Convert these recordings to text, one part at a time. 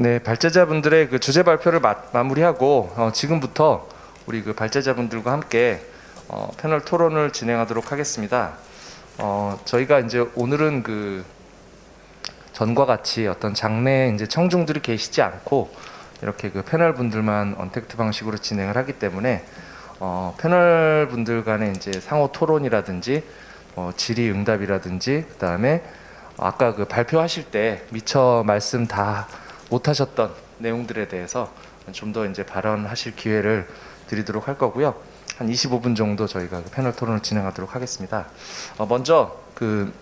네, 발제자분들의 그 주제 발표를 마무리하고 지금부터 우리 그 발제자분들과 함께 패널 토론을 진행하도록 하겠습니다. 저희가 이제 오늘은 그 전과 같이 어떤 장내 이제 청중들이 계시지 않고 이렇게 그 패널 분들만 언택트 방식으로 진행을 하기 때문에 패널 분들 간의 이제 상호 토론이라든지 질의응답이라든지 그다음에 아까 그 발표하실 때 미처 말씀 다 못하셨던 내용들에 대해서 좀 더 이제 발언하실 기회를 드리도록 할 거고요. 한 25분 정도 저희가 그 패널 토론을 진행하도록 하겠습니다. 먼저 그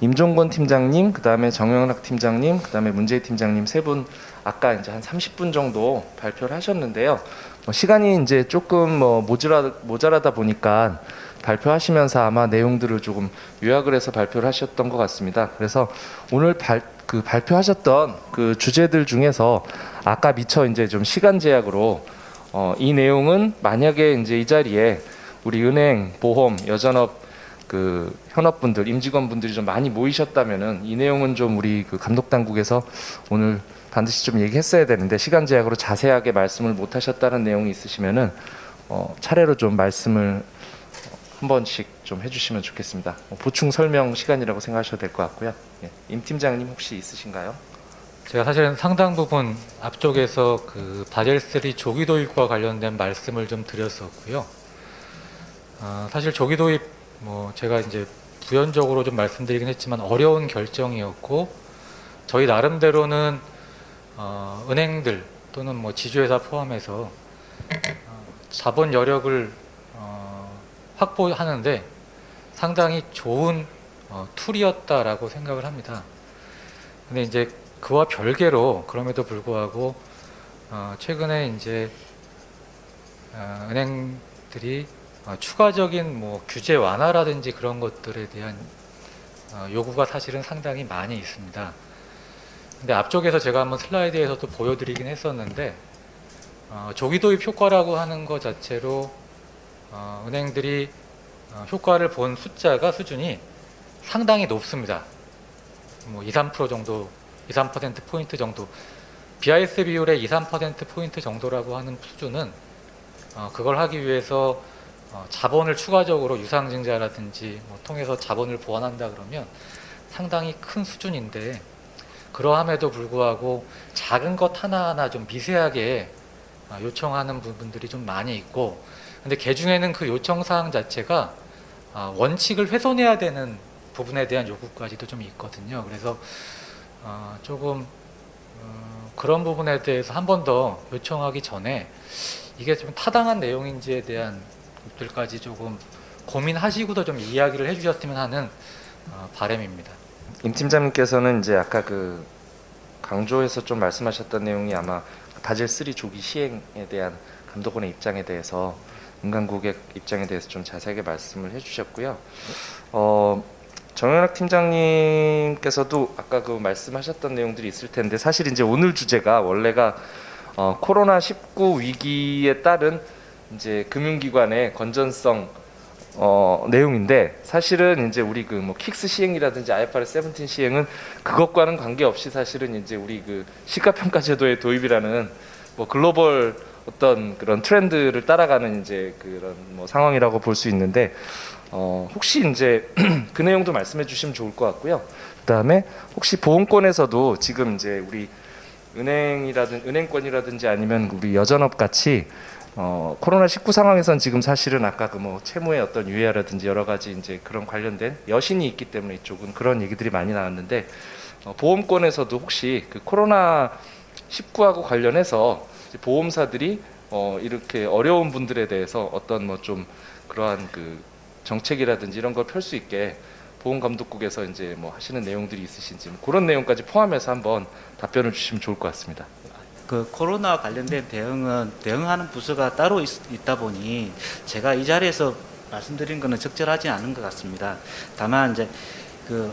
임종권 팀장님, 그다음에 정영락 팀장님, 그다음에 문재희 팀장님 세 분 아까 이제 한 30분 정도 발표를 하셨는데요. 시간이 이제 조금 모자라다 보니까 발표하시면서 아마 내용들을 조금 요약을 해서 발표를 하셨던 것 같습니다. 그래서 오늘 발표하셨던 그 주제들 중에서 아까 미처 이제 좀 시간 제약으로 이 내용은 만약에 이제 이 자리에 우리 은행, 보험, 여전업 그 현업분들, 임직원분들이 좀 많이 모이셨다면은 이 내용은 좀 우리 그 감독 당국에서 오늘 반드시 좀 얘기했어야 되는데 시간 제약으로 자세하게 말씀을 못 하셨다는 내용이 있으시면은 차례로 좀 말씀을 한 번씩 좀 해주시면 좋겠습니다. 보충 설명 시간이라고 생각하셔도 될 것 같고요. 예, 임 팀장님 혹시 있으신가요? 제가 사실은 상당 부분 앞쪽에서 그 바젤3 조기 도입과 관련된 말씀을 좀 드렸었고요. 사실 조기 도입 제가 이제 부연적으로 좀 말씀드리긴 했지만 어려운 결정이었고 저희 나름대로는 은행들 또는 지주회사 포함해서 자본 여력을 확보하는데 상당히 좋은 툴이었다라고 생각을 합니다. 근데 이제 그와 별개로 그럼에도 불구하고 최근에 이제 은행들이 추가적인 규제 완화라든지 그런 것들에 대한 요구가 사실은 상당히 많이 있습니다. 근데 앞쪽에서 제가 한번 슬라이드에서도 보여드리긴 했었는데 조기 도입 효과라고 하는 것 자체로 은행들이 효과를 본 수준이 상당히 높습니다. 2, 3% 정도, 2, 3% 포인트 정도. BIS 비율의 2, 3% 포인트 정도라고 하는 수준은 그걸 하기 위해서 자본을 추가적으로 유상증자라든지 통해서 자본을 보완한다 그러면 상당히 큰 수준인데 그러함에도 불구하고 작은 것 하나하나 좀 미세하게 요청하는 부분들이 좀 많이 있고 근데 개중에는 그 요청사항 자체가 원칙을 훼손해야 되는 부분에 대한 요구까지도 좀 있거든요. 그래서 조금 그런 부분에 대해서 한 번 더 요청하기 전에 이게 좀 타당한 내용인지에 대한 것들까지 조금 고민하시고도 좀 이야기를 해주셨으면 하는 바람입니다. 임 팀장님께서는 이제 아까 그 강조해서 좀 말씀하셨던 내용이 아마 바젤3 조기 시행에 대한 감독원의 입장에 대해서 은간고객 입장에 대해서 좀 자세하게 말씀을 해주셨고요. 정영락 팀장님께서도 아까 그 말씀하셨던 내용들이 있을 텐데 사실 이제 오늘 주제가 원래가 코로나19 위기에 따른 이제 금융기관의 건전성 내용인데 사실은 이제 우리 그 킥스 시행이라든지 IFRS 17 시행은 그것과는 관계없이 사실은 이제 우리 그 시가평가 제도의 도입이라는 글로벌 어떤 그런 트렌드를 따라가는 이제 그런 상황이라고 볼 수 있는데 혹시 이제 그 내용도 말씀해 주시면 좋을 것 같고요. 그다음에 혹시 보험권에서도 지금 이제 우리 은행권이라든지 아니면 우리 여전업 같이 코로나19 상황에선 지금 사실은 아까 그 채무의 어떤 유예라든지 여러 가지 이제 그런 관련된 여신이 있기 때문에 이쪽은 그런 얘기들이 많이 나왔는데 보험권에서도 혹시 그 코로나19하고 관련해서 보험사들이 이렇게 어려운 분들에 대해서 어떤 좀 그러한 그 정책이라든지 이런 걸 펼 수 있게 보험감독국에서 이제 하시는 내용들이 있으신지 그런 내용까지 포함해서 한번 답변을 주시면 좋을 것 같습니다. 그 코로나 관련된 대응하는 부서가 따로 있다 보니 제가 이 자리에서 말씀드린 것은 적절하지 않은 것 같습니다. 다만 이제 그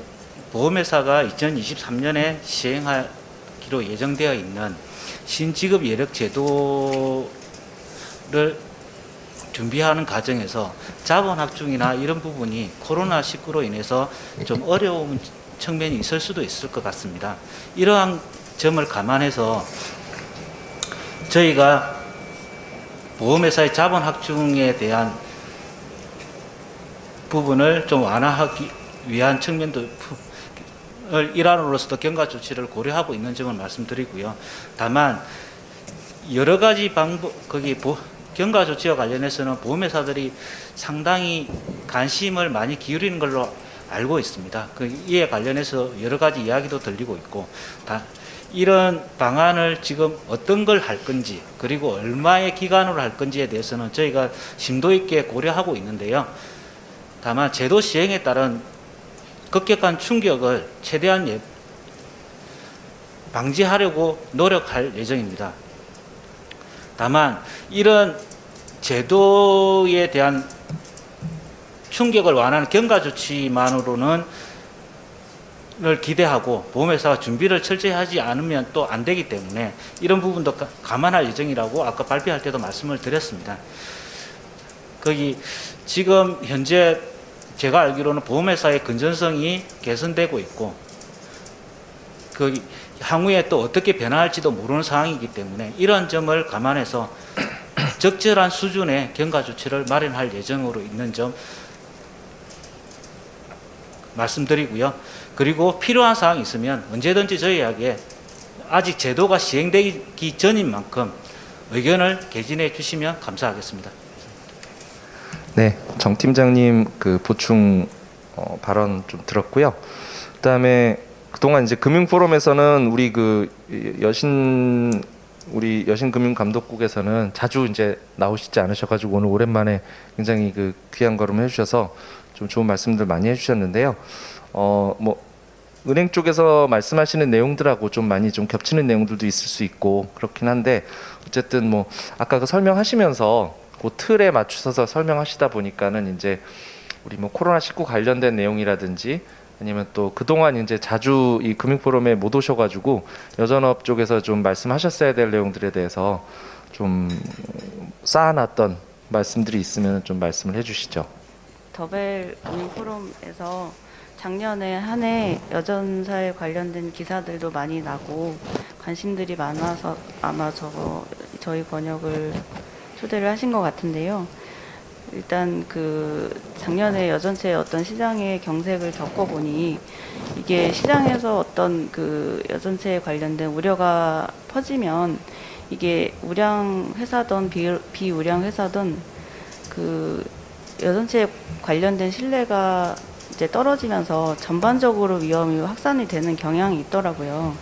보험회사가 2023년에 시행하기로 예정되어 있는 신지급 예력 제도를 준비하는 과정에서 자본 합중이나 이런 부분이 코로나19로 인해서 좀 어려운 측면이 있을 수도 있을 것 같습니다. 이러한 점을 감안해서 저희가 보험회사의 자본 확충에 대한 부분을 좀 완화하기 위한 측면도 일환으로서도 경과 조치를 고려하고 있는 점을 말씀드리고요. 다만 여러 가지 방법 경과 조치와 관련해서는 보험회사들이 상당히 관심을 많이 기울이는 걸로 알고 있습니다. 이에 관련해서 여러 가지 이야기도 들리고 있고, 이런 방안을 지금 어떤 걸 할 건지, 그리고 얼마의 기간으로 할 건지에 대해서는 저희가 심도 있게 고려하고 있는데요. 다만 제도 시행에 따른 급격한 충격을 최대한 방지하려고 노력할 예정입니다. 다만 이런 제도에 대한 충격을 완화하는 경과 조치만으로는 기대하고 보험회사가 준비를 철저히 하지 않으면 또 안 되기 때문에 이런 부분도 감안할 예정이라고 아까 발표할 때도 말씀을 드렸습니다. 지금 현재 제가 알기로는 보험회사의 건전성이 개선되고 있고 향후에 또 어떻게 변화할지도 모르는 상황이기 때문에 이런 점을 감안해서 적절한 수준의 경과 조치를 마련할 예정으로 있는 점 말씀드리고요. 그리고 필요한 사항이 있으면 언제든지 저희에게 아직 제도가 시행되기 전인 만큼 의견을 개진해 주시면 감사하겠습니다. 네, 정 팀장님 그 보충 발언 좀 들었고요. 그다음에 그동안 이제 금융 포럼에서는 우리 여신금융감독국에서는 자주 이제 나오시지 않으셔가지고 오늘 오랜만에 굉장히 귀한 걸음 해주셔서 좀 좋은 말씀들 많이 해주셨는데요. 은행 쪽에서 말씀하시는 내용들하고 좀 많이 좀 겹치는 내용들도 있을 수 있고 그렇긴 한데 어쨌든 아까 설명하시면서 그 틀에 맞추셔서 설명하시다 보니까는 이제 우리 코로나19 관련된 내용이라든지 아니면 또 그동안 이제 자주 이 금융포럼에 못 오셔가지고 여전업 쪽에서 좀 말씀하셨어야 될 내용들에 대해서 좀 쌓아놨던 말씀들이 있으면 좀 말씀을 해주시죠. 더벨 금융포럼에서 작년에 한 해 여전사에 관련된 기사들도 많이 나고 관심들이 많아서 아마 저희 번역을 초대를 하신 것 같은데요. 일단 작년에 여전체 어떤 시장의 경색을 겪어보니 이게 시장에서 어떤 여전체에 관련된 우려가 퍼지면 이게 우량 회사든 비우량 회사든 여전체에 관련된 신뢰가 이제 떨어지면서 전반적으로 위험이 확산이 되는 경향이 있더라고요.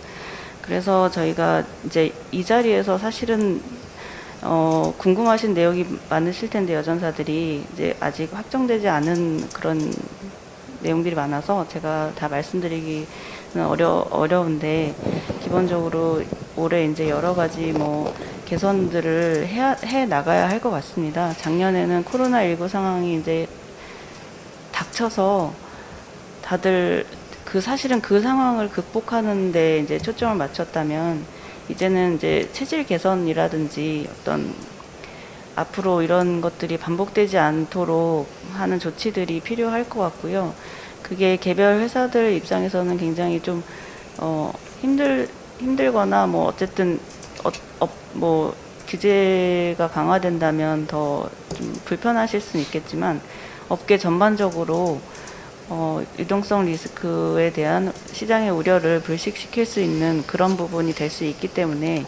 그래서 저희가 이제 이 자리에서 사실은 궁금하신 내용이 많으실 텐데 여전사들이 이제 아직 확정되지 않은 그런 내용들이 많아서 제가 다 말씀드리기는 어려운데 기본적으로 올해 이제 여러 가지 개선들을 해 나가야 할 것 같습니다. 작년에는 코로나19 상황이 이제 닥쳐서 다들 사실은 그 상황을 극복하는데 이제 초점을 맞췄다면 이제는 이제 체질 개선이라든지 어떤 앞으로 이런 것들이 반복되지 않도록 하는 조치들이 필요할 것 같고요. 그게 개별 회사들 입장에서는 굉장히 좀 힘들거나 어쨌든 규제가 강화된다면 더 좀 불편하실 수는 있겠지만 업계 전반적으로 유동성 리스크에 대한 시장의 우려를 불식시킬 수 있는 그런 부분이 될 수 있기 때문에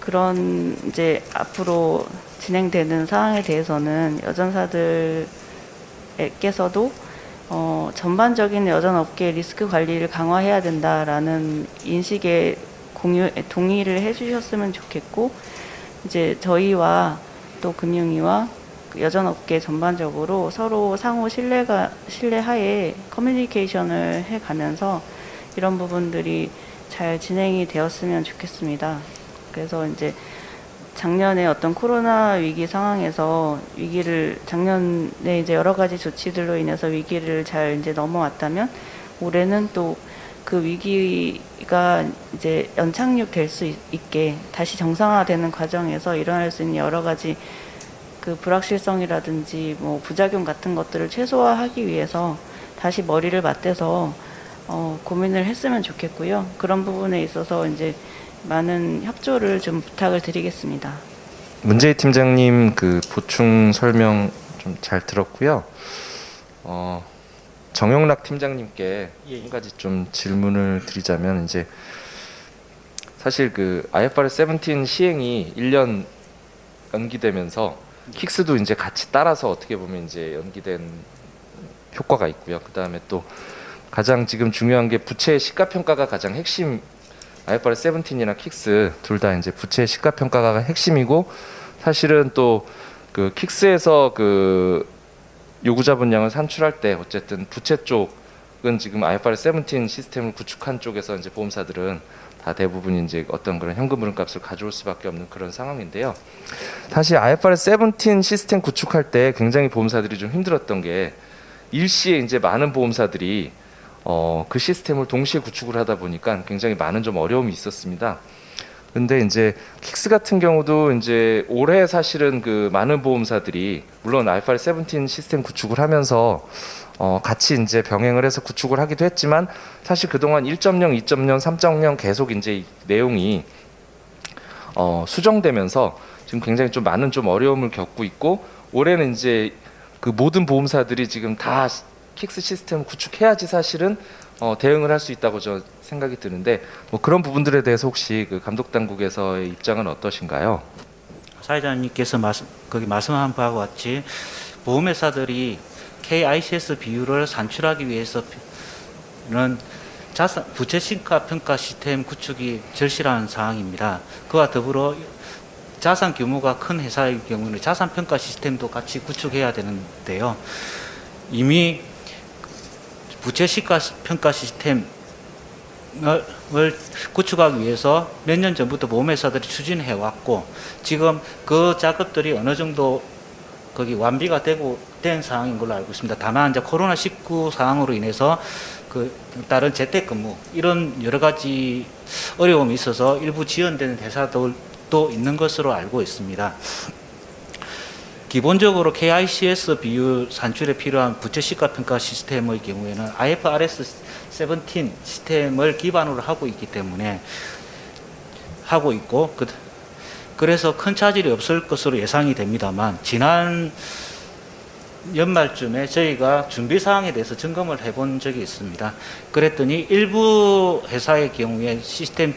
그런 이제 앞으로 진행되는 사항에 대해서는 여전사들께서도 전반적인 여전업계 리스크 관리를 강화해야 된다라는 인식에 동의를 해주셨으면 좋겠고 이제 저희와 또 금융위와 여전업계 전반적으로 서로 상호 신뢰하에 커뮤니케이션을 해가면서 이런 부분들이 잘 진행이 되었으면 좋겠습니다. 그래서 이제 작년에 어떤 코로나 위기 상황에서 작년에 이제 여러 가지 조치들로 인해서 위기를 잘 이제 넘어왔다면 올해는 또 그 위기가 이제 연착륙될 수 있게 다시 정상화되는 과정에서 일어날 수 있는 여러 가지 불확실성이라든지 부작용 같은 것들을 최소화하기 위해서 다시 머리를 맞대서 고민을 했으면 좋겠고요. 그런 부분에 있어서 이제 많은 협조를 좀 부탁을 드리겠습니다. 문재희 팀장님 그 보충 설명 좀 잘 들었고요. 정영락 팀장님께 예. 한 가지 좀 질문을 드리자면 이제 사실 그 IFRS 17 시행이 1년 연기되면서 킥스도 이제 같이 따라서 어떻게 보면 이제 연기된 효과가 있고요. 그 다음에 또 가장 지금 중요한 게 부채 시가 평가가 가장 핵심. IFRS 17이나 킥스 둘 다 이제 부채 시가 평가가 핵심이고 사실은 또 그 킥스에서 그 요구자본량을 산출할 때 어쨌든 부채 쪽은 지금 IFRS 17 시스템을 구축한 쪽에서 이제 보험사들은 다 대부분 이제 어떤 그런 현금 흐름값을 가져올 수밖에 없는 그런 상황인데요. 사실 IFRS 17 시스템 구축할 때 굉장히 보험사들이 좀 힘들었던 게 일시에 이제 많은 보험사들이 그 시스템을 동시에 구축을 하다 보니까 굉장히 많은 좀 어려움이 있었습니다. 근데 이제 킥스 같은 경우도 이제 올해 사실은 그 많은 보험사들이 물론 IFRS 17 시스템 구축을 하면서 같이 이제 병행을 해서 구축을 하기도 했지만 사실 그동안 1.0, 2.0, 3.0 계속 이제 이 내용이 수정되면서 지금 굉장히 좀 많은 좀 어려움을 겪고 있고 올해는 이제 그 모든 보험사들이 지금 다 킥스 시스템 구축해야지 사실은 대응을 할 수 있다고 저 생각이 드는데 뭐 그런 부분들에 대해서 혹시 그 감독 당국에서의 입장은 어떠신가요? 사회자님께서 말씀한 바와 같이 보험회사들이 KICS 비율을 산출하기 위해서는 부채 시가 평가 시스템 구축이 절실한 사항입니다. 그와 더불어 자산 규모가 큰 회사의 경우는 자산 평가 시스템도 같이 구축해야 되는데요. 이미 부채 시가 평가 시스템을 구축하기 위해서 몇 년 전부터 보험회사들이 추진해 왔고 지금 그 작업들이 어느 정도 거기 완비가 된 상황인 걸로 알고 있습니다. 다만 이제 코로나19 상황으로 인해서 그 다른 재택근무 이런 여러 가지 어려움이 있어서 일부 지연되는 회사들도 있는 것으로 알고 있습니다. 기본적으로 KICS 비율 산출에 필요한 부채 시가 평가 시스템의 경우에는 IFRS 17 시스템을 기반으로 하고 있기 때문에 하고 있고 그래서 큰 차질이 없을 것으로 예상이 됩니다만 지난 연말쯤에 저희가 준비 사항에 대해서 점검을 해본 적이 있습니다. 그랬더니 일부 회사의 경우에 시스템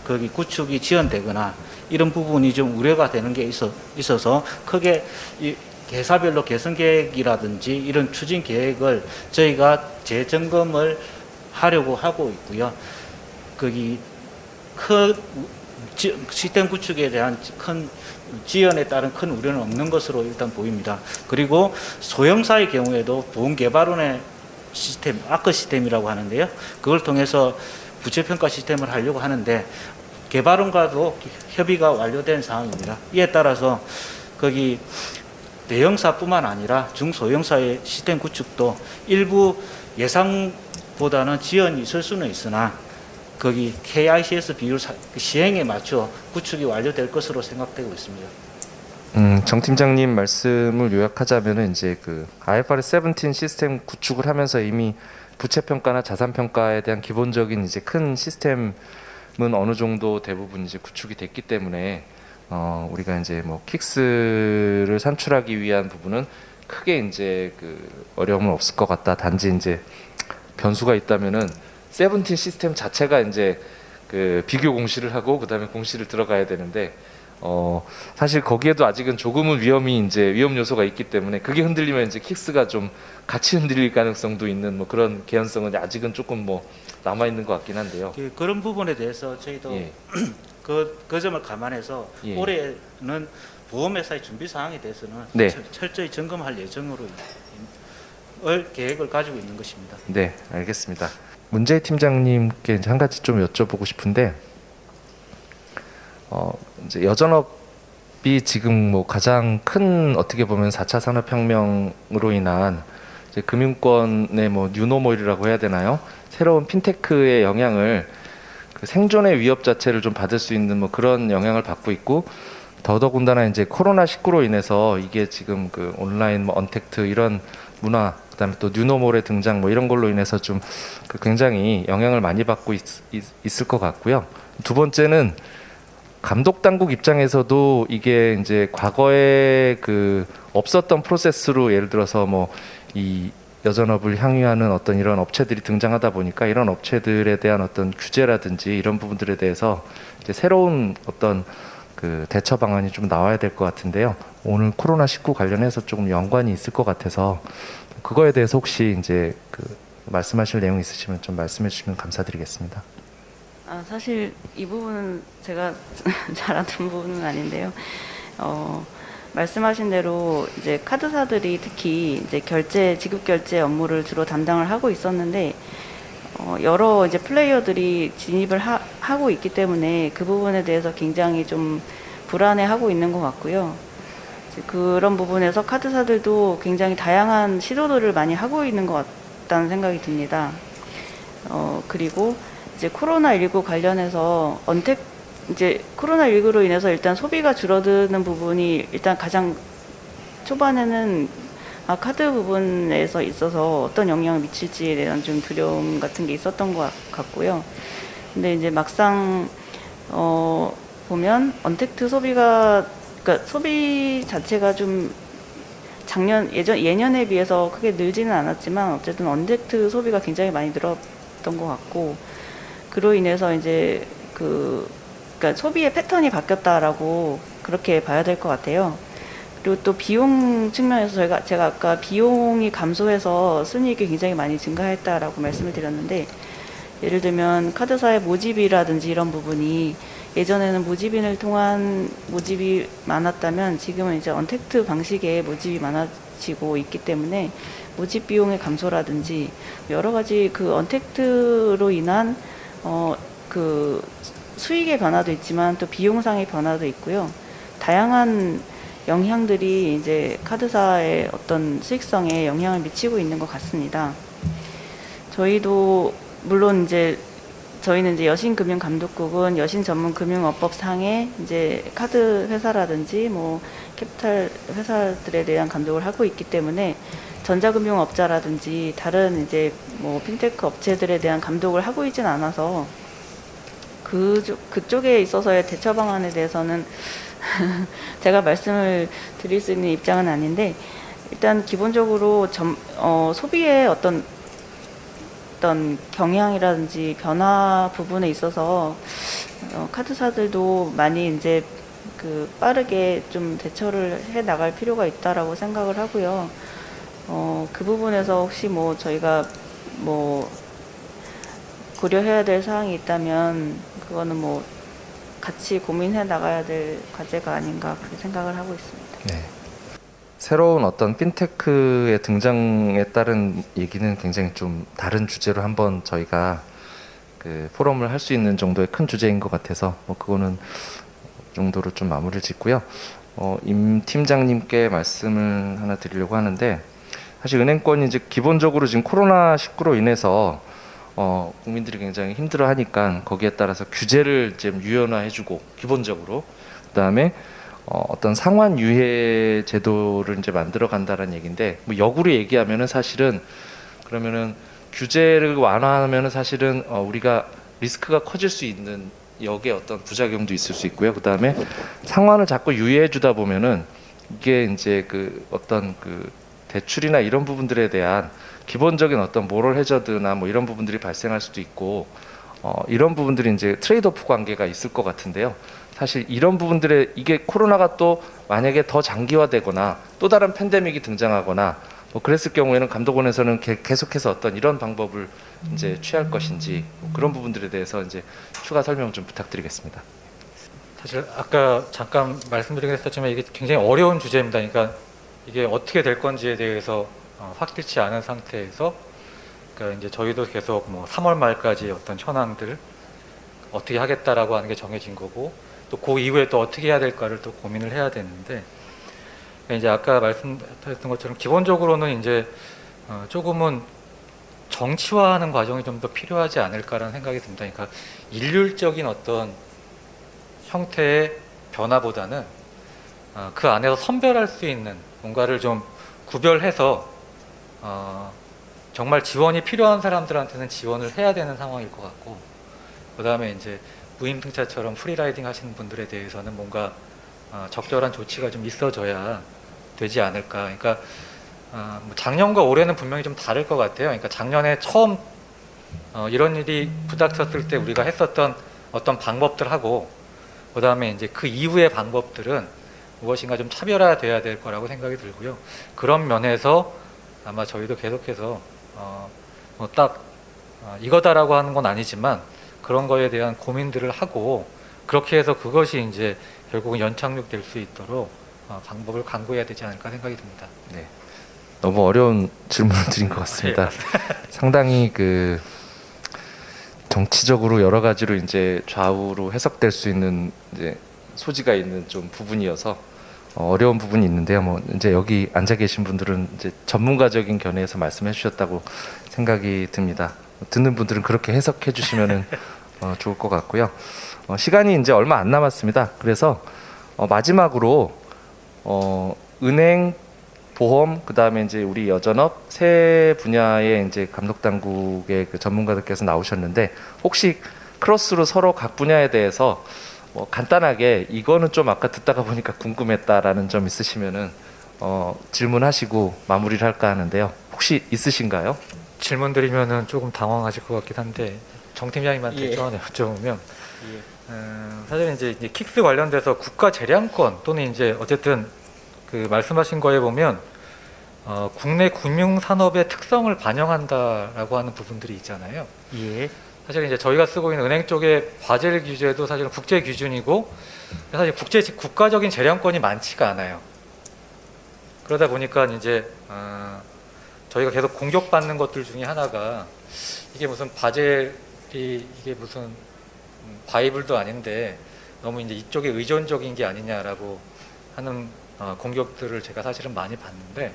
거기 구축이 지연되거나 이런 부분이 좀 우려가 되는 게 있어서 크게 이 회사별로 개선 계획이라든지 이런 추진 계획을 저희가 재점검을 하려고 하고 있고요. 거기 시스템 구축에 대한 큰 지연에 따른 큰 우려는 없는 것으로 일단 보입니다. 그리고 소형사의 경우에도 보험개발원의 시스템, 아크 시스템이라고 하는데요. 그걸 통해서 부채평가 시스템을 하려고 하는데 개발원과도 협의가 완료된 상황입니다. 이에 따라서 거기 대형사뿐만 아니라 중소형사의 시스템 구축도 일부 예상보다는 지연이 있을 수는 있으나 거기 KICS 비율 시행에 맞춰 구축이 완료될 것으로 생각되고 있습니다. 정 팀장님 말씀을 요약하자면은 이제 그 IFRS 17 시스템 구축을 하면서 이미 부채 평가나 자산 평가에 대한 기본적인 이제 큰 시스템은 어느 정도 대부분 이제 구축이 됐기 때문에 우리가 이제 뭐 킥스를 산출하기 위한 부분은 크게 이제 그 어려움은 없을 것 같다. 단지 이제 변수가 있다면은 17 시스템 자체가 이제 그 비교 공시를 하고 그다음에 공시를 들어가야 되는데 사실 거기에도 아직은 조금은 위험 요소가 있기 때문에 그게 흔들리면 이제 킥스가 좀 같이 흔들릴 가능성도 있는 뭐 그런 개연성은 아직은 조금 뭐 남아 있는 것 같긴 한데요. 그런 부분에 대해서 저희도 예. 그 점을 감안해서 예. 올해는 보험회사의 준비 사항에 대해서는 네. 철저히 점검할 예정으로 계획을 가지고 있는 것입니다. 네, 알겠습니다. 문재희 팀장님께 이제 한 가지 좀 여쭤보고 싶은데 이제 여전업이 지금 뭐 가장 큰 어떻게 보면 4차 산업혁명으로 인한 이제 금융권의 뭐 뉴노멀이라고 해야 되나요? 새로운 핀테크의 영향을 그 생존의 위협 자체를 좀 받을 수 있는 뭐 그런 영향을 받고 있고 더더군다나 이제 코로나19로 인해서 이게 지금 그 온라인 뭐 언택트 이런 문화 그다음에 또 뉴노멀의 등장 뭐 이런 걸로 인해서 좀 굉장히 영향을 많이 받고 있을 것 같고요. 두 번째는 감독 당국 입장에서도 이게 이제 과거에 그 없었던 프로세스로 예를 들어서 뭐 이 여전업을 향유하는 어떤 이런 업체들이 등장하다 보니까 이런 업체들에 대한 어떤 규제라든지 이런 부분들에 대해서 이제 새로운 어떤 그 대처 방안이 좀 나와야 될 것 같은데요. 오늘 코로나19 관련해서 조금 연관이 있을 것 같아서 그거에 대해서 혹시 이제 그 말씀하실 내용 있으시면 좀 말씀해 주시면 감사드리겠습니다. 사실 이 부분은 제가 잘 아는 부분은 아닌데요. 말씀하신 대로 이제 카드사들이 특히 이제 지급 결제 업무를 주로 담당을 하고 있었는데 여러 이제 플레이어들이 진입을 하고 있기 때문에 그 부분에 대해서 굉장히 좀 불안해하고 있는 것 같고요. 이제 그런 부분에서 카드사들도 굉장히 다양한 시도들을 많이 하고 있는 것 같다는 생각이 듭니다. 그리고 이제 코로나19 관련해서 이제 코로나19로 인해서 일단 소비가 줄어드는 부분이 일단 가장 초반에는 카드 부분에서 있어서 어떤 영향을 미칠지에 대한 좀 두려움 같은 게 있었던 것 같고요. 근데 이제 막상 보면 언택트 그러니까 소비 자체가 좀 예년에 비해서 크게 늘지는 않았지만 어쨌든 언택트 소비가 굉장히 많이 늘었던 것 같고, 그로 인해서 이제 그러니까 소비의 패턴이 바뀌었다라고 그렇게 봐야 될 것 같아요. 그리고 또 비용 측면에서 제가 아까 비용이 감소해서 순이익이 굉장히 많이 증가했다라고 말씀을 드렸는데, 예를 들면 카드사의 모집이라든지 이런 부분이 예전에는 모집인을 통한 모집이 많았다면 지금은 이제 언택트 방식의 모집이 많아지고 있기 때문에 모집 비용의 감소라든지 여러 가지 그 언택트로 인한 그 수익의 변화도 있지만 또 비용상의 변화도 있고요. 다양한 영향들이 이제 카드사의 어떤 수익성에 영향을 미치고 있는 것 같습니다. 저희도 물론 저희는 이제 여신금융감독국은 여신전문금융업법상의 이제 카드 회사라든지 뭐 캐피탈 회사들에 대한 감독을 하고 있기 때문에 전자금융업자라든지 다른 이제 뭐 핀테크 업체들에 대한 감독을 하고 있진 않아서 그쪽에 있어서의 대처 방안에 대해서는 제가 말씀을 드릴 수 있는 입장은 아닌데, 일단 기본적으로 소비의 어떤 경향이라든지 변화 부분에 있어서 카드사들도 많이 이제 빠르게 좀 대처를 해 나갈 필요가 있다라고 생각을 하고요. 그 부분에서 혹시 뭐 저희가 뭐 고려해야 될 사항이 있다면 그거는 뭐 같이 고민해 나가야 될 과제가 아닌가 그렇게 생각을 하고 있습니다. 네. 새로운 어떤 핀테크의 등장에 따른 얘기는 굉장히 좀 다른 주제로 한번 저희가 그 포럼을 할 수 있는 정도의 큰 주제인 것 같아서 뭐 그거는 정도로 좀 마무리를 짓고요. 임 팀장님께 말씀을 하나 드리려고 하는데, 사실 은행권이 이제 기본적으로 지금 코로나19로 인해서 국민들이 굉장히 힘들어하니까 거기에 따라서 규제를 좀 유연화해주고 기본적으로, 그다음에 어떤 상환 유예 제도를 이제 만들어 간다는 얘기인데, 뭐 역으로 얘기하면은 사실은 그러면은 규제를 완화하면은 사실은 우리가 리스크가 커질 수 있는 역의 어떤 부작용도 있을 수 있고요. 그다음에 상환을 자꾸 유예해 주다 보면은 이게 이제 그 어떤 그 대출이나 이런 부분들에 대한 기본적인 어떤 모럴 해저드나 뭐 이런 부분들이 발생할 수도 있고, 이런 부분들이 이제 트레이드오프 관계가 있을 것 같은데요. 사실 이런 부분들에 이게 코로나가 또 만약에 더 장기화되거나 또 다른 팬데믹이 등장하거나 뭐 그랬을 경우에는 감독원에서는 계속해서 어떤 이런 방법을 이제 취할 것인지 뭐 그런 부분들에 대해서 이제 추가 설명 좀 부탁드리겠습니다. 사실 아까 잠깐 말씀드리긴 했었지만 이게 굉장히 어려운 주제입니다. 그러니까 이게 어떻게 될 건지에 대해서 확실치 않은 상태에서, 그러니까 이제 저희도 계속 뭐 3월 말까지 어떤 현황들 어떻게 하겠다라고 하는 게 정해진 거고, 또 그 이후에 또 어떻게 해야 될까를 또 고민을 해야 되는데, 이제 아까 말씀드렸던 것처럼 기본적으로는 이제 조금은 정치화하는 과정이 좀 더 필요하지 않을까라는 생각이 듭니다. 그러니까 일률적인 어떤 형태의 변화보다는 그 안에서 선별할 수 있는 뭔가를 좀 구별해서 정말 지원이 필요한 사람들한테는 지원을 해야 되는 상황일 것 같고, 그 다음에 이제 무임승차처럼 프리라이딩 하시는 분들에 대해서는 뭔가 적절한 조치가 좀 있어져야 되지 않을까. 그러니까 뭐 작년과 올해는 분명히 좀 다를 것 같아요. 그러니까 작년에 처음 이런 일이 부닥쳤을 때 우리가 했었던 어떤 방법들하고, 그 다음에 이제 그 이후의 방법들은 무엇인가 좀 차별화돼야 될 거라고 생각이 들고요. 그런 면에서 아마 저희도 계속해서 뭐딱 이거다라고 하는 건 아니지만 그런 거에 대한 고민들을 하고, 그렇게 해서 그것이 이제 결국은 연착륙될 수 있도록 방법을 강구해야 되지 않을까 생각이 듭니다. 네. 너무 어려운 질문을 드린 것 같습니다. 상당히 그 정치적으로 여러 가지로 이제 좌우로 해석될 수 있는 이제 소지가 있는 좀 부분이어서 어려운 부분이 있는데요. 뭐 이제 여기 앉아 계신 분들은 이제 전문가적인 견해에서 말씀해 주셨다고 생각이 듭니다. 듣는 분들은 그렇게 해석해 주시면은 좋을 것 같고요. 시간이 이제 얼마 안 남았습니다. 그래서 마지막으로 은행, 보험, 그 다음에 이제 우리 여전업 세 분야의 이제 감독 당국의 그 전문가들께서 나오셨는데, 혹시 크로스로 서로 각 분야에 대해서 뭐 간단하게 이거는 좀 아까 듣다가 보니까 궁금했다라는 점 있으시면은 질문하시고 마무리를 할까 하는데요. 혹시 있으신가요? 질문 드리면은 조금 당황하실 것 같긴 한데, 정 팀장님한테 좀 하나 여쭤보면, 사실 이제 킥스 관련돼서 국가 재량권 또는 이제 어쨌든 그 말씀하신 거에 보면 국내 금융 산업의 특성을 반영한다라고 하는 부분들이 있잖아요. 예. 사실 이제 저희가 쓰고 있는 은행 쪽의 바젤 규제도 사실은 국제 기준이고, 사실 국가적인 재량권이 많지가 않아요. 그러다 보니까 이제 저희가 계속 공격받는 것들 중에 하나가, 이게 무슨 바젤이 이게 무슨 바이블도 아닌데 너무 이제 이쪽에 의존적인 게 아니냐라고 하는 공격들을 제가 사실은 많이 봤는데,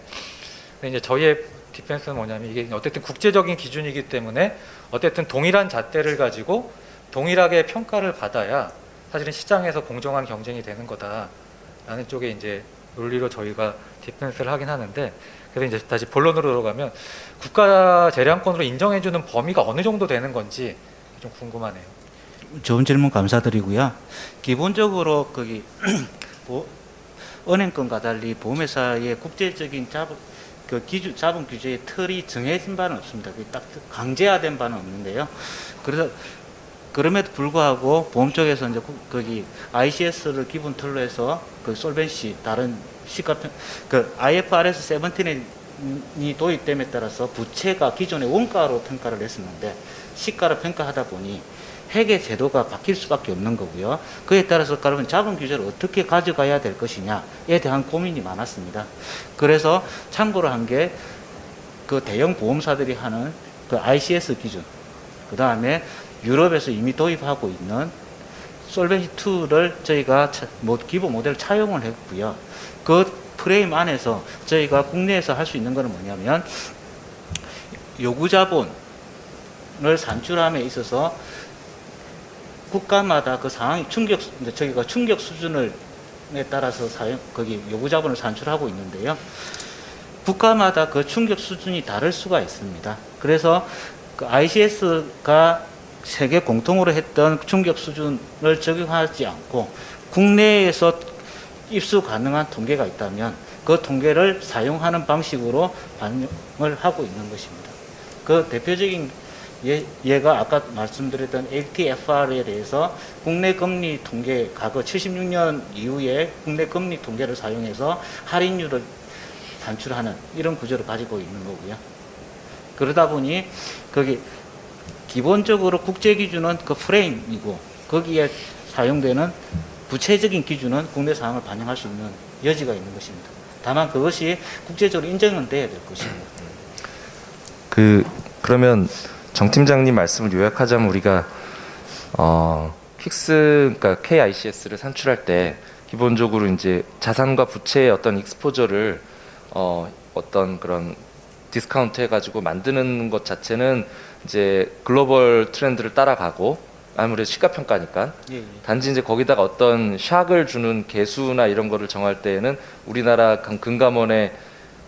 근데 이제 저희의 디펜스는 뭐냐면, 이게 어쨌든 국제적인 기준이기 때문에 어쨌든 동일한 잣대를 가지고 동일하게 평가를 받아야 사실은 시장에서 공정한 경쟁이 되는 거다라는 쪽에 이제 논리로 저희가 디펜스를 하긴 하는데, 그래서 이제 다시 본론으로 들어가면 국가 재량권으로 인정해주는 범위가 어느 정도 되는 건지 좀 궁금하네요. 좋은 질문 감사드리고요. 기본적으로 은행권과 달리 보험회사의 국제적인 자본 규제의 틀이 정해진 바는 없습니다. 딱 강제화된 바는 없는데요. 그래서 그럼에도 불구하고 보험 쪽에서 이제 거기 ICS를 기본 틀로 해서 그 솔벤시 다른 시가평 IFRS 17이 도입됨에 따라서 부채가 기존의 원가로 평가를 했었는데 시가로 평가하다 보니 회계 제도가 바뀔 수밖에 없는 거고요. 그에 따라서 그러면 자본 규제를 어떻게 가져가야 될 것이냐에 대한 고민이 많았습니다. 그래서 참고로 한 게 그 대형 보험사들이 하는 그 ICS 기준, 그 다음에 유럽에서 이미 도입하고 있는 솔벤시 2를 저희가 기본 모델 차용을 했고요. 그 프레임 안에서 저희가 국내에서 할 수 있는 것은 뭐냐면, 요구 자본을 산출함에 있어서 국가마다 그 상황이 저희가 충격 수준에 따라서 거기 요구 자본을 산출하고 있는데요. 국가마다 그 충격 수준이 다를 수가 있습니다. 그래서 그 ICS가 세계 공통으로 했던 충격 수준을 적용하지 않고 국내에서 입수 가능한 통계가 있다면 그 통계를 사용하는 방식으로 반영을 하고 있는 것입니다. 그 대표적인 얘가 아까 말씀드렸던 LTFR에 대해서 국내 금리 통계, 과거 76년 이후에 국내 금리 통계를 사용해서 할인율을 산출하는 이런 구조를 가지고 있는 거고요. 그러다 보니 거기 기본적으로 국제 기준은 그 프레임이고, 거기에 사용되는 구체적인 기준은 국내 상황을 반영할 수 있는 여지가 있는 것입니다. 다만 그것이 국제적으로 인정은 돼야 될 것입니다. 그러면 정 팀장님 말씀을 요약하자면, 우리가 픽스, 그러니까 KICS를 산출할 때 기본적으로 이제 자산과 부채의 어떤 익스포저를 어떤 그런 디스카운트 해가지고 만드는 것 자체는 이제 글로벌 트렌드를 따라가고, 아무래도 시가평가니까. 예. 단지 이제 거기다가 어떤 샥을 주는 개수나 이런 거를 정할 때에는 우리나라 금감원의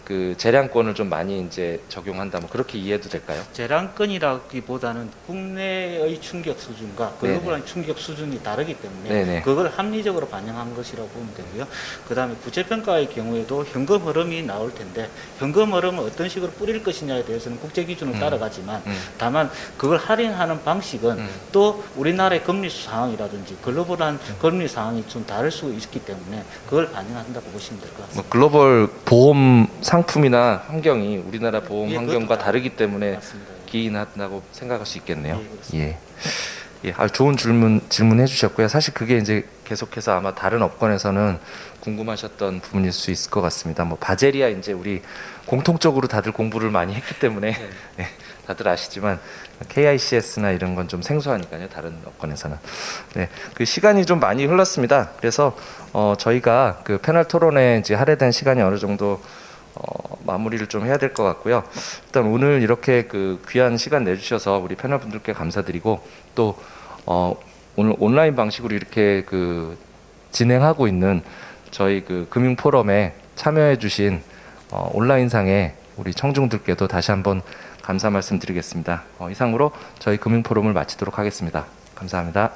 그 재량권을 좀 많이 이제 적용한다 뭐 그렇게 이해해도 될까요? 재량권이라기보다는 국내의 충격 수준과 글로벌한 충격 수준이 다르기 때문에 네네. 그걸 합리적으로 반영한 것이라고 보면 되고요. 그다음에 부채평가의 경우에도 현금 흐름이 나올 텐데 현금 흐름을 어떤 식으로 뿌릴 것이냐에 대해서는 국제 기준을 따라가지만 다만 그걸 할인하는 방식은 또 우리나라의 금리 상황이라든지 글로벌한 금리 상황이 좀 다를 수 있기 때문에 그걸 반영한다고 보시면 될 것 같습니다. 뭐 글로벌 보험 상품이나 환경이 우리나라 보험 예, 환경과 그것도 다르기 때문에 맞습니다. 기인한다고 생각할 수 있겠네요. 예, 그렇습니다. 예. 예, 좋은 질문해 주셨고요. 사실 그게 이제 계속해서 아마 다른 업권에서는 궁금하셨던 부분일 수 있을 것 같습니다. 뭐 바젤이야 이제 우리 공통적으로 다들 공부를 많이 했기 때문에 네, 다들 아시지만 KICS나 이런 건 좀 생소하니까요. 다른 업권에서는. 네, 그 시간이 좀 많이 흘렀습니다. 그래서 저희가 그 패널 토론에 이제 할애된 시간이 어느 정도 마무리를 좀 해야 될 것 같고요. 일단 오늘 이렇게 그 귀한 시간 내주셔서 우리 패널 분들께 감사드리고 또 오늘 온라인 방식으로 이렇게 그 진행하고 있는 저희 그 금융 포럼에 참여해주신 온라인상의 우리 청중들께도 다시 한번 감사 말씀드리겠습니다. 이상으로 저희 금융 포럼을 마치도록 하겠습니다. 감사합니다.